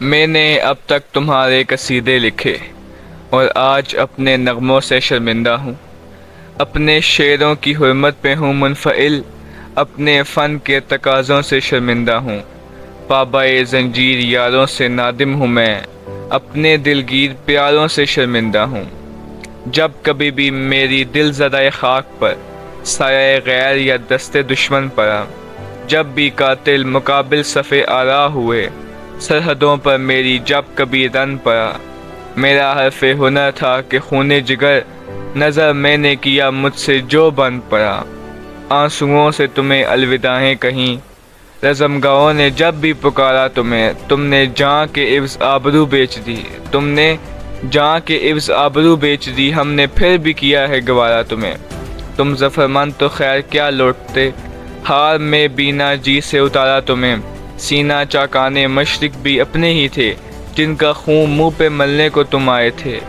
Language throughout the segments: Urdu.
میں نے اب تک تمہارے قصیدے لکھے اور آج اپنے نغموں سے شرمندہ ہوں۔ اپنے شعروں کی حرمت پہ ہوں منفعل، اپنے فن کے تقاضوں سے شرمندہ ہوں۔ پابائے زنجیر یاروں سے نادم ہوں میں، اپنے دلگیر پیاروں سے شرمندہ ہوں۔ جب کبھی بھی میری دل زدہ خاک پر سایہ غیر یا دست دشمن پڑا، جب بھی قاتل مقابل صف آرا ہوئے، سرحدوں پر میری جب کبھی رن پڑا، میرا حرف ہنر تھا کہ خون جگر نظر میں نے کیا مجھ سے جو بن پڑا۔ آنسوؤں سے تمہیں الوداعیں کہیں، رزمگاؤں نے جب بھی پکارا تمہیں، تم نے جاں کے عوض آبرو بیچ دی، تم نے جاں کے عوض آبرو بیچ دی، ہم نے پھر بھی کیا ہے گوارا تمہیں۔ تم ظفرمند تو خیر کیا لوٹتے، ہار میں بینا جی سے اتارا تمہیں۔ سینہ چاکانے مشرق بھی اپنے ہی تھے، جن کا خون منہ پہ ملنے کو تم آئے تھے۔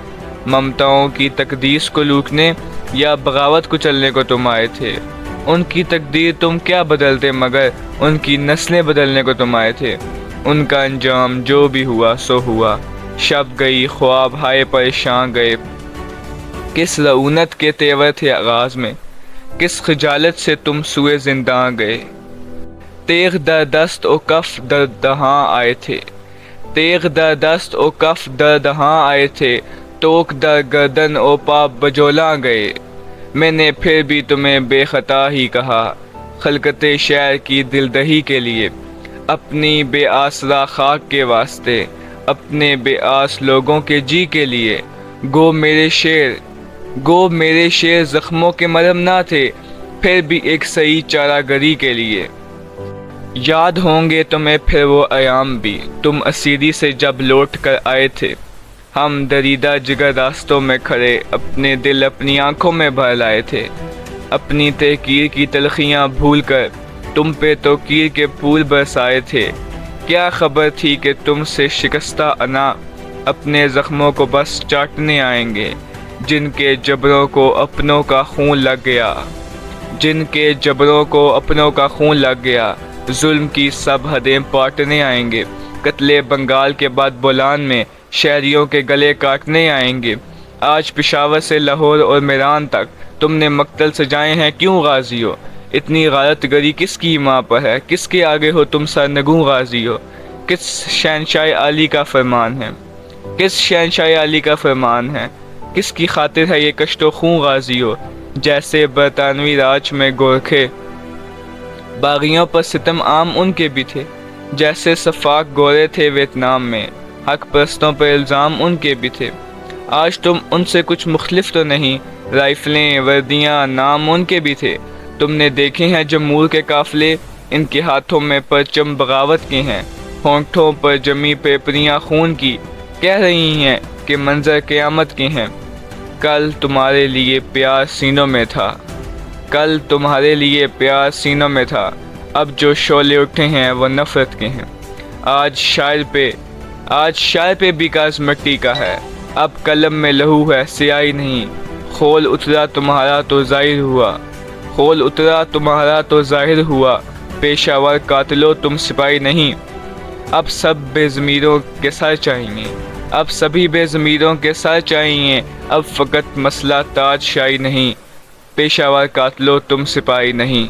ممتاؤں کی تقدیس کو لوٹنے یا بغاوت کو چلنے کو تم آئے تھے۔ ان کی تقدیر تم کیا بدلتے، مگر ان کی نسلیں بدلنے کو تم آئے تھے۔ ان کا انجام جو بھی ہوا سو ہوا، شب گئی خواب ہائے پریشان گئے۔ کس رعونت کے تیور تھے آغاز میں، کس خجالت سے تم سوئے زنداں گئے۔ تیغ در دست و کف در دہاں آئے تھے، تیغ در دست و کف در دہاں آئے تھے، توک در گردن و پا بجولاں گئے۔ میں نے پھر بھی تمہیں بے خطا ہی کہا، خلقت شعر کی دلدہی کے لیے، اپنی بے آسرا خاک کے واسطے، اپنے بے آس لوگوں کے جی کے لیے۔ گو میرے شعر زخموں کے مرہم نہ تھے، پھر بھی ایک صحیح چارہ گری کے لیے۔ یاد ہوں گے تمہیں پھر وہ ایام بھی، تم اسیری سے جب لوٹ کر آئے تھے۔ ہم دریدہ جگر راستوں میں کھڑے، اپنے دل اپنی آنکھوں میں بھر لائے تھے۔ اپنی تحقیر کی تلخیاں بھول کر تم پہ توقیر کے پھول برسائے تھے۔ کیا خبر تھی کہ تم سے شکستہ انا اپنے زخموں کو بس چاٹنے آئیں گے، جن کے جبروں کو اپنوں کا خون لگ گیا، جن کے جبروں کو اپنوں کا خون لگ گیا، ظلم کی سب حدیں پاٹنے آئیں گے۔ قتل بنگال کے بعد بولان میں شہریوں کے گلے کاٹنے آئیں گے۔ آج پشاور سے لاہور اور میران تک تم نے مقتل سجائے ہیں، کیوں غازی ہو؟ اتنی غارت گری کس کی ماں پر ہے، کس کے آگے ہو تم سرنگوں غازی ہو؟ کس شہنشاہ علی کا فرمان ہے، کس شہنشاہ علی کا فرمان ہے، کس کی خاطر ہے یہ کشت و خون غازی ہو؟ جیسے برطانوی راج میں گورکھے باغیوں پر ستم عام ان کے بھی تھے، جیسے صفاق گورے تھے ویتنام میں، حق پرستوں پر الزام ان کے بھی تھے۔ آج تم ان سے کچھ مختلف تو نہیں، رائفلیں وردیاں نام ان کے بھی تھے۔ تم نے دیکھے ہیں جمہور کے قافلے، ان کے ہاتھوں میں پرچم بغاوت کے ہیں، ہونٹوں پر جمی پیپریاں خون کی، کہہ رہی ہیں کہ منظر قیامت کے ہیں۔ کل تمہارے لیے پیار سینوں میں تھا، کل تمہارے لیے پیار سینوں میں تھا، اب جو شعلے اٹھے ہیں وہ نفرت کے ہیں۔ آج شاعر پہ بھی کاز مٹی کا ہے، اب قلم میں لہو ہے سیاہی نہیں۔ خول اترا تمہارا تو ظاہر ہوا، خول اترا تمہارا تو ظاہر ہوا، پیشہ ور قاتلو تم سپاہی نہیں۔ اب سب بے ضمیروں کے سر چاہیے، اب سبھی بے ضمیروں کے سر چاہیے، اب فقط مسئلہ تاج شاہی نہیں، پیشہ ور قاتلو تم سپاہی نہیں۔